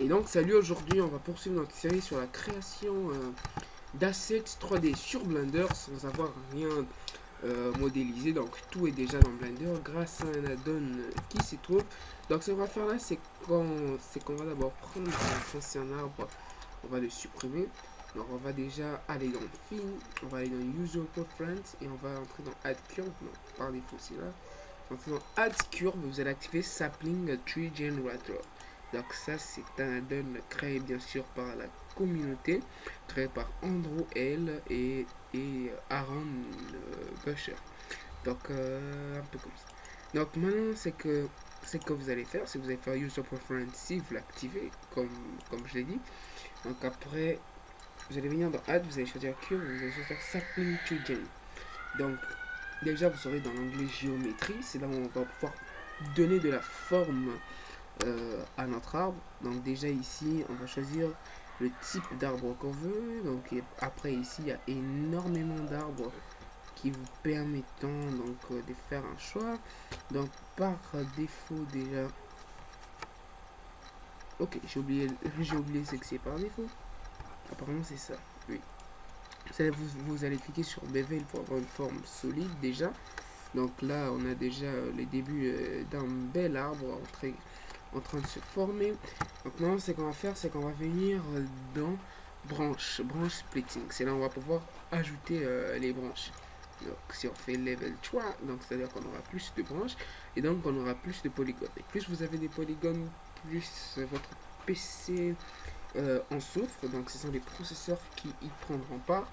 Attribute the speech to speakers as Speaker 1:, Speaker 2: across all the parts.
Speaker 1: Et donc salut, aujourd'hui on va poursuivre notre série sur la création d'assets 3D sur Blender sans avoir rien modélisé. Donc tout est déjà dans Blender grâce à un add-on qui s'y trouve. Donc ce qu'on va faire là, c'est qu'on va d'abord prendre un ancien arbre, on va le supprimer. Donc on va déjà aller dans Fin, on va aller dans User Preference et on va entrer dans Add Curve. Donc par défaut c'est là. En faisant Add Curve, vous allez activer Sapling Tree Generator. Donc ça, c'est un add-on créé bien sûr par la communauté, créé par Andrew L et Aaron Busher. Donc un peu comme ça. Donc maintenant, c'est que vous allez faire, c'est que vous allez faire User Preference si vous l'activez, comme je l'ai dit. Donc après, vous allez venir dans Add, vous allez choisir Curve, vous allez choisir Sapling Tree Gen. Donc déjà, vous serez dans l'onglet géométrie, c'est là où on va pouvoir donner de la forme à notre arbre. Donc déjà ici, on va choisir le type d'arbre qu'on veut. Donc après ici, il y a énormément d'arbres qui vous permettent de faire un choix. Donc par défaut déjà, ok, j'ai oublié ce que c'est par défaut. Apparemment c'est ça. Oui. Vous allez cliquer sur Bevel pour avoir une forme solide déjà. Donc là, on a déjà les débuts d'un bel arbre en train de se former. Donc maintenant, ce qu'on va faire, c'est qu'on va venir dans branche splitting. C'est là où on va pouvoir ajouter les branches. Donc si on fait level 3, donc c'est-à-dire qu'on aura plus de branches et donc on aura plus de polygones. Et plus vous avez des polygones, plus votre PC en souffre. Donc ce sont des processeurs qui y prendront part.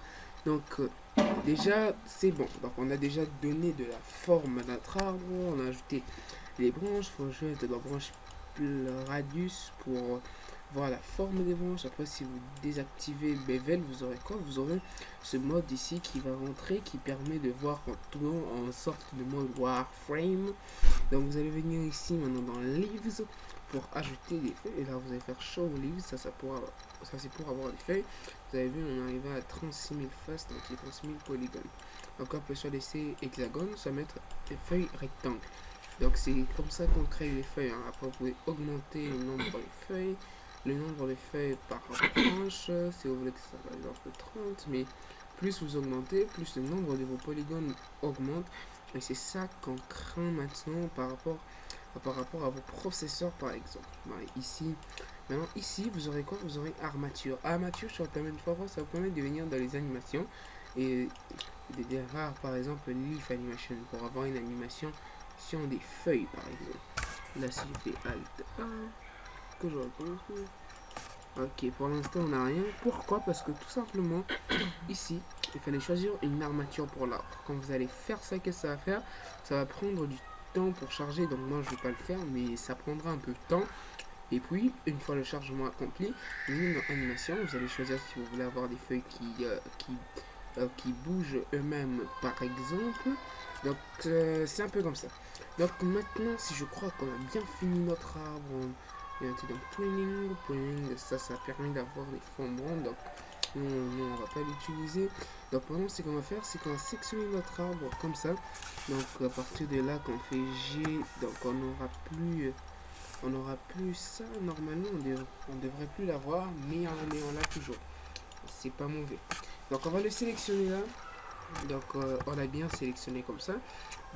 Speaker 1: Donc déjà c'est bon. Donc on a déjà donné de la forme à notre arbre, on a ajouté les branches, il faut jouer de la branche radius pour voir la forme des branches. Après si vous désactivez bevel, vous aurez quoi? Vous aurez ce mode ici qui va rentrer, qui permet de voir en tournant en sorte de mode wireframe. Donc vous allez venir ici maintenant dans leaves pour ajouter des feuilles et là vous allez faire show leaves, ça c'est pour avoir des feuilles. Vous avez vu, on est arrivé à 36 000 faces, donc il y a 36 000 polygones. Donc on peut soit laisser hexagone, soit mettre des feuilles rectangles. Donc c'est comme ça qu'on crée les feuilles, hein. Après vous pouvez augmenter le nombre de feuilles, par branche, si vous voulez que ça soit par exemple 30, mais plus vous augmentez, plus le nombre de vos polygones augmente. Et c'est ça qu'on craint maintenant par rapport à vos processeurs par exemple. Maintenant ici vous aurez quoi? Vous aurez armature. Armature, sur la fois, ça vous permet de venir dans les animations et de rares par exemple leaf animation pour avoir une animation sur des feuilles par exemple. Là si je fais Alt A, que je recommence. Ok, pour l'instant on n'a rien. Pourquoi? Parce que tout simplement ici il fallait choisir une armature pour l'arbre. Quand vous allez faire ça, qu'est-ce que ça va faire? Ça va prendre du temps pour charger, donc moi je vais pas le faire, mais ça prendra un peu de temps. Et puis, une fois le chargement accompli, vous allez dans animation, vous allez choisir si vous voulez avoir des feuilles qui bougent eux-mêmes par exemple. Donc c'est un peu comme ça. Donc maintenant, si je crois qu'on a bien fini notre arbre, il y a un donc pruning, ça a permis d'avoir des formes rondes. Donc nous, on va pas l'utiliser. Donc maintenant, ce qu'on va faire, c'est qu'on va sectionner notre arbre comme ça. Donc à partir de là, quand on fait G, donc on n'aura plus ça. Normalement, on devrait plus l'avoir, mais on l'a toujours. C'est pas mauvais. Donc on va le sélectionner là. Donc on l'a bien sélectionné comme ça.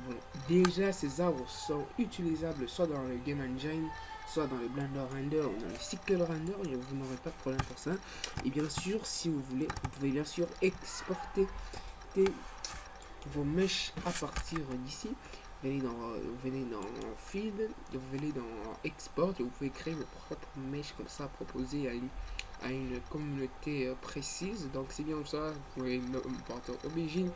Speaker 1: Bon, déjà ces arbres sont utilisables soit dans le Game Engine, soit dans le Blender Render ou dans le Cycle Render, et vous n'aurez pas de problème pour ça. Et bien sûr, si vous voulez, vous pouvez bien sûr exporter vos mèches à partir d'ici. Vous venez dans Feed, vous venez dans Export et vous pouvez créer vos propres mèches comme ça, proposer à une communauté précise. Donc c'est bien ça, vous pouvez porter aubergine.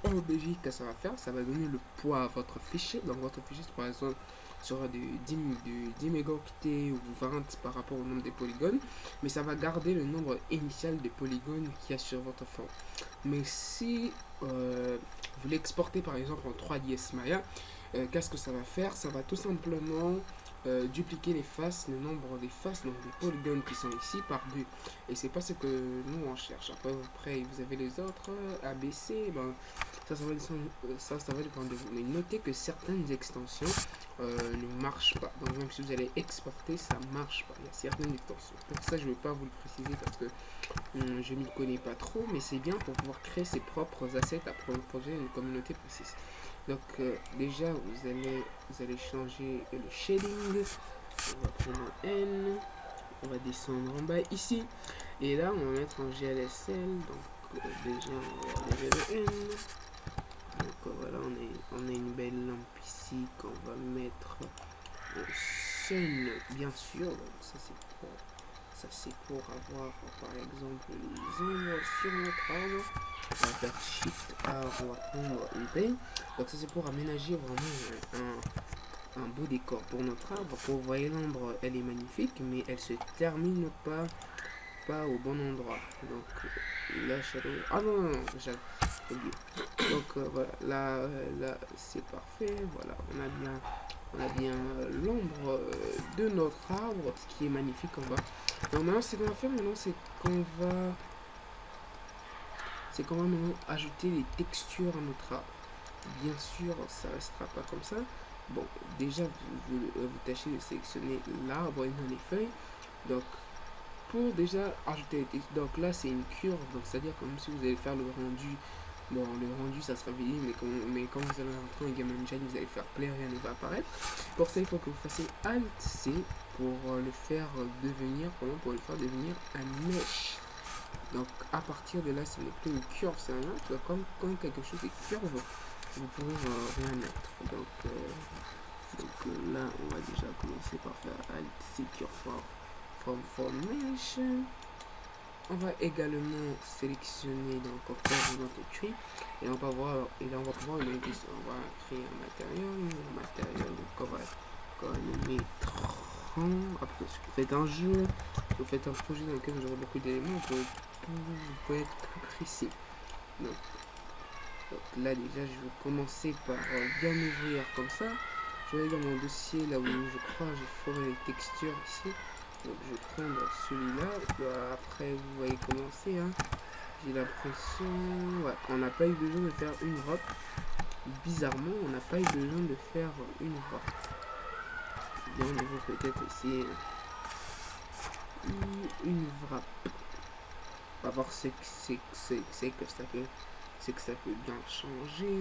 Speaker 1: Aubergine, ça va faire, ça va donner le poids à votre fichier. Donc votre fichier par exemple sera de 10 mégaoctets ou 20 par rapport au nombre de polygones, mais ça va garder le nombre initial de polygones qu'il y a sur votre forme. Mais si vous l'exportez par exemple en 3ds Maya, qu'est-ce que ça va faire? Ça va tout simplement dupliquer les faces, le nombre des faces, donc des polygones qui sont ici par 2. Et c'est pas ce que nous on cherche. Après vous avez les autres, A, B, C, ben, ça va dépendre de vous. Mais notez que certaines extensions ne marchent pas. Donc même si vous allez exporter, ça marche pas. Il y a certaines extensions. Pour ça, je ne vais pas vous le préciser parce que je m'y connais pas trop, mais c'est bien pour pouvoir créer ses propres assets à proposer une communauté précise. Donc déjà vous allez changer le shading. On va prendre un N, on va descendre en bas ici, et là on va mettre en GLSL. Donc déjà on va enlever le N. Donc voilà, on a une belle lampe ici qu'on va mettre au sun, bien sûr. Donc ça c'est pour avoir par exemple les ombres sur notre arbre. On va faire Shift A, on va prendre une paix. Donc ça c'est pour aménager vraiment un beau décor pour notre arbre. Vous voyez l'ombre, elle est magnifique, mais elle se termine pas au bon endroit. Donc la shadow, ah non non non, j'ai oublié. Donc voilà, là c'est parfait. Voilà, on a bien l'ombre de notre arbre, ce qui est magnifique en bas. Donc maintenant, ce qu'on va faire maintenant, c'est qu'on va maintenant ajouter les textures à notre arbre. Bien sûr, ça restera pas comme ça. Bon, déjà, vous tâchez de sélectionner l'arbre et non les feuilles. Donc, pour déjà ajouter les textures, donc là, c'est une curve. Donc, c'est-à-dire comme si vous allez faire le rendu. Bon, le rendu, ça sera vidé, mais quand vous allez rentrer en Game Engine, vous allez faire play, rien ne va apparaître. Pour ça, il faut que vous fassiez Alt-C pour le faire devenir, pour le faire devenir un mesh. Donc, à partir de là, ce n'est plus une curve, c'est un autre. Quand quelque chose est curve, vous pouvez rien mettre. Donc là, on va déjà commencer par faire Alt-C curve from mesh. On va également sélectionner donc encore notre tree et on va voir pouvoir le mettre ici. On va créer un matériel donc on va nommer Tran. Après si vous faites un jeu, vous faites un projet dans lequel vous aurez beaucoup d'éléments, vous pouvez être plus précis. Donc là déjà je vais commencer par bien ouvrir comme ça. Je vais aller dans mon dossier là où je crois j'ai foré les textures ici. Donc je vais prendre celui-là. Après vous voyez commencer. Hein. J'ai l'impression. Ouais, on n'a pas eu besoin de faire une wrap. Bizarrement, on n'a pas eu besoin de faire une wrap. Bien, on va peut-être essayer une wrap. On va voir ce que ça peut bien changer.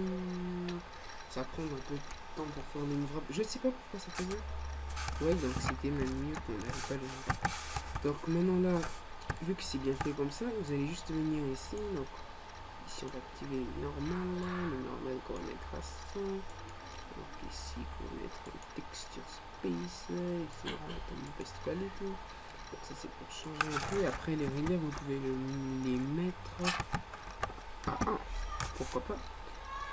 Speaker 1: Ça va prendre un peu de temps pour faire une wrap. Je sais pas pourquoi ça faisait. Ouais, donc c'était même mieux qu'on n'avait pas le wrap. Donc maintenant là, vu que c'est bien fait comme ça, vous allez juste venir ici. Donc ici on va activer le normal qu'on va mettre à 100. Donc ici on va mettre texture space. Ici on va mettre une best quality. Donc ça c'est pour changer un peu. Après les reliefs vous pouvez les mettre à 1. Pourquoi pas.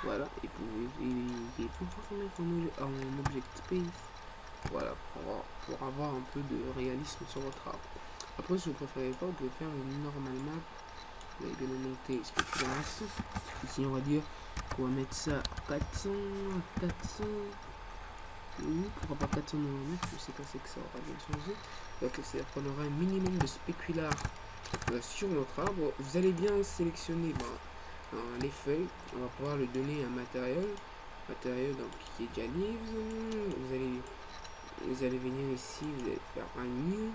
Speaker 1: Voilà. Et vous pouvez mettre en object space. Voilà, pour avoir un peu de réalisme sur votre arbre. Après, si vous préférez pas, vous pouvez faire une normalement. Vous allez bien monter spéculation. Ici, on va dire qu'on va mettre ça à 400. Oui, pourquoi pas 499, je sais pas si que ça aura bien changé. Donc, c'est-à-dire qu'on aura un minimum de spécular sur notre arbre. Vous allez bien sélectionner les feuilles. On va pouvoir le donner un matériel. Matériel donc, qui est déjà leaves. Vous allez venir ici, vous allez faire un new,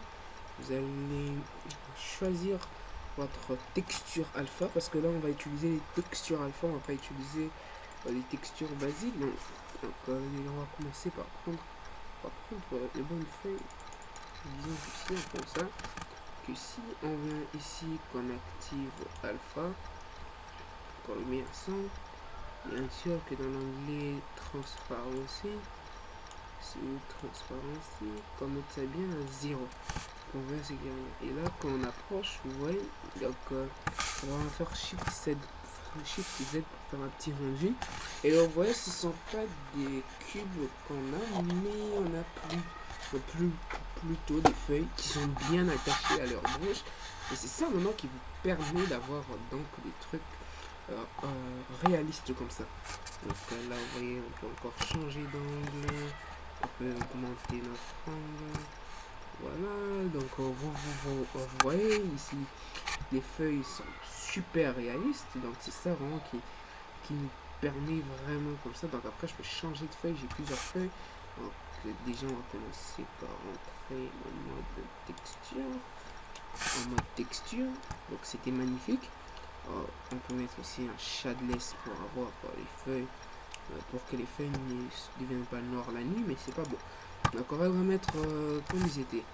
Speaker 1: vous allez choisir votre texture alpha parce que là on va utiliser les textures alpha, on va pas utiliser les textures basiques. Donc on va commencer par prendre les bonnes feuilles. Disons que si on fait ça, que si on vient ici qu'on active alpha, qu'on le met à 100, bien sûr que dans l'onglet transparency, c'est une transparence, qu'on mette ça bien à 0 pour voir ce qu'il y a. Et là quand on approche, vous voyez, donc on va faire Shift Z pour faire un petit rendu. Et là, vous voyez, ce sont pas des cubes qu'on a, mais on a plutôt des feuilles qui sont bien attachées à leur branche. Et c'est ça maintenant qui vous permet d'avoir donc des trucs réalistes comme ça. Donc là, vous voyez, on peut encore changer d'angle. On peut augmenter notre angle. Voilà, donc vous voyez ici, les feuilles sont super réalistes, donc c'est ça vraiment qui me permet vraiment comme ça. Donc après je peux changer de feuille, j'ai plusieurs feuilles. Donc déjà on va commencer par entrer en mode texture, donc c'était magnifique. On peut mettre aussi un shadless pour avoir les feuilles, pour que les feuilles ne deviennent pas noires la nuit, mais c'est pas beau. Donc on va remettre comme ils étaient.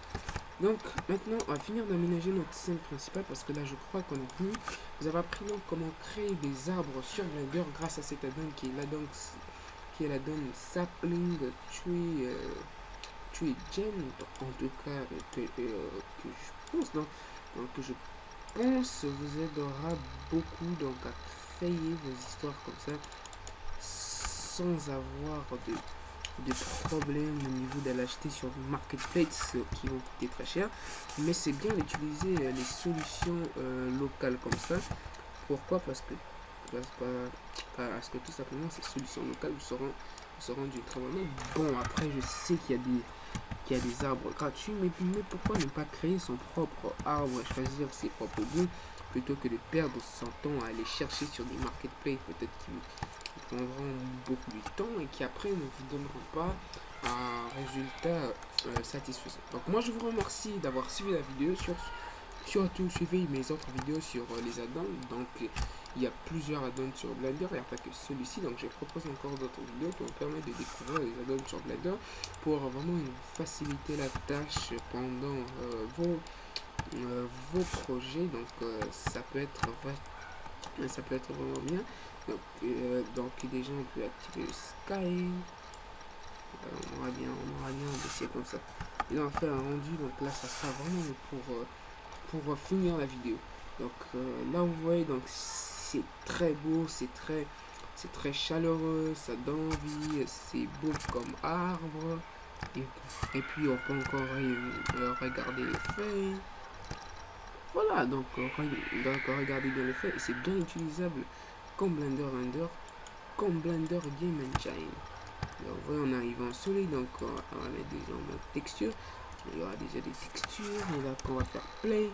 Speaker 1: Donc maintenant on va finir d'aménager notre scène principale parce que là je crois qu'on a fini. Vous avez appris donc comment créer des arbres sur Blender grâce à cet add-on qui est l'add-on Sapling Tree Gen, en tout cas que je pense, donc que je pense vous aidera beaucoup donc à créer vos histoires comme ça sans avoir de problèmes au niveau de l'acheter sur le marketplace qui vont coûter très cher, mais c'est bien d'utiliser les solutions locales comme ça. Pourquoi? Parce que tout simplement ces solutions locales seront du très bon. Bon, après je sais qu'il y a des arbres gratuits, mais pourquoi ne pas créer son propre arbre et choisir ses propres goûts plutôt que de perdre son temps à aller chercher sur des marketplaces peut-être qui prendront beaucoup de temps et qui après ne vous donneront pas un résultat satisfaisant. Donc moi je vous remercie d'avoir suivi la vidéo, surtout suivez mes autres vidéos sur les add-ons. Donc il y a plusieurs add-ons sur Blender, il n'y a pas que celui-ci, donc je propose encore d'autres vidéos qui vont permettre de découvrir les add-ons sur Blender pour vraiment faciliter la tâche pendant vos projets. Donc ça peut être vraiment bien. Donc déjà on peut activer le sky. On aura bien baisser comme ça. Et là on fait un rendu, donc là ça sera vraiment pour finir la vidéo. Donc là vous voyez, donc c'est très beau, c'est très chaleureux, ça donne envie, c'est beau comme arbre. Et puis on peut encore regarder les feuilles. Voilà, donc regardez bien les feuilles, et c'est bien utilisable comme Blender Render, comme Blender Game Engine. Donc voilà, on arrive en soleil, donc on va mettre déjà en mode texture. Il y aura déjà des textures, et là qu'on va faire play.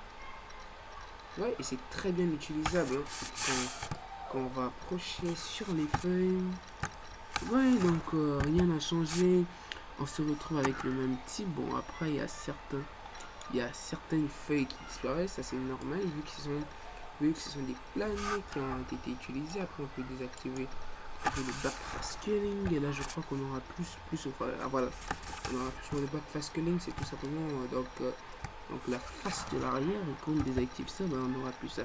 Speaker 1: Ouais, et c'est très bien utilisable quand on va approcher sur les feuilles. Ouais, donc rien n'a changé. On se retrouve avec le même type. Bon, après, il y a certaines feuilles qui disparaissent, ça c'est normal, vu que ce sont des planes qui ont été utilisées. Après, on peut désactiver le backface scaling, et là je crois qu'on aura plus voilà, on aura plus sur le backface scaling, c'est tout simplement donc la face de l'arrière, et quand on désactive ça, on aura plus ça.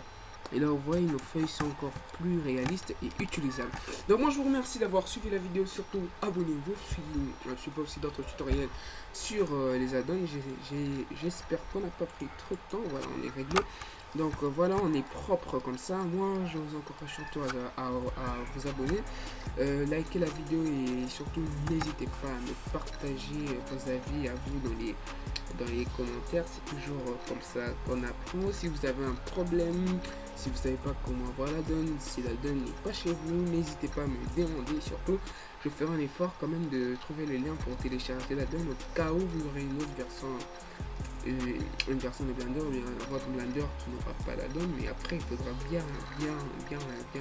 Speaker 1: Et là vous voyez, nos feuilles sont encore plus réalistes et utilisables. Donc moi je vous remercie d'avoir suivi la vidéo, surtout abonnez-vous, suivez aussi d'autres tutoriels sur les add-ons. J'espère qu'on n'a pas pris trop de temps. Voilà, on est réglé. Donc voilà, on est propre comme ça. Moi je vous encourage surtout à vous abonner, likez la vidéo, et surtout n'hésitez pas à me partager vos avis à vous dans les commentaires. C'est toujours comme ça qu'on apprend. Si vous avez un problème, si vous savez pas comment avoir la donne, si la donne n'est pas chez vous, n'hésitez pas à me demander. Surtout je ferai un effort quand même de trouver le lien pour télécharger la donne au cas où vous aurez une autre version, une version de Blender, ou bien votre Blender qui n'aura pas la donne. Mais après il faudra bien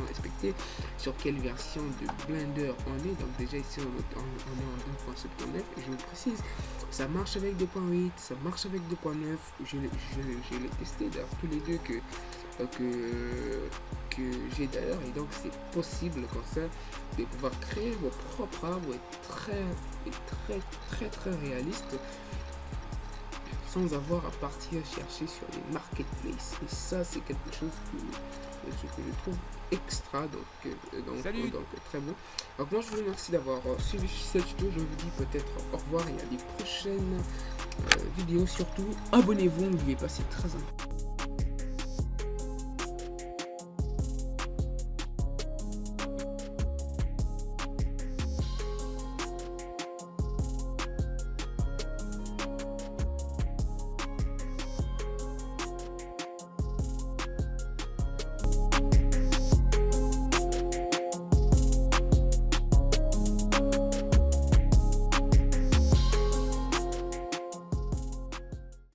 Speaker 1: respecter sur quelle version de Blender on est. Donc déjà ici on est en 2.7.9, et je vous précise, ça marche avec 2.8, ça marche avec 2.9. Je l'ai testé d'ailleurs tous les deux que j'ai d'ailleurs, et donc c'est possible comme ça de pouvoir créer vos propres arbres très réalistes sans avoir à partir chercher sur les marketplaces. Et ça c'est quelque chose que je trouve extra, donc très bon. Donc moi je vous remercie d'avoir suivi cette vidéo. Je vous dis peut-être au revoir et à des prochaines vidéos. Surtout abonnez-vous, n'oubliez pas, c'est très important.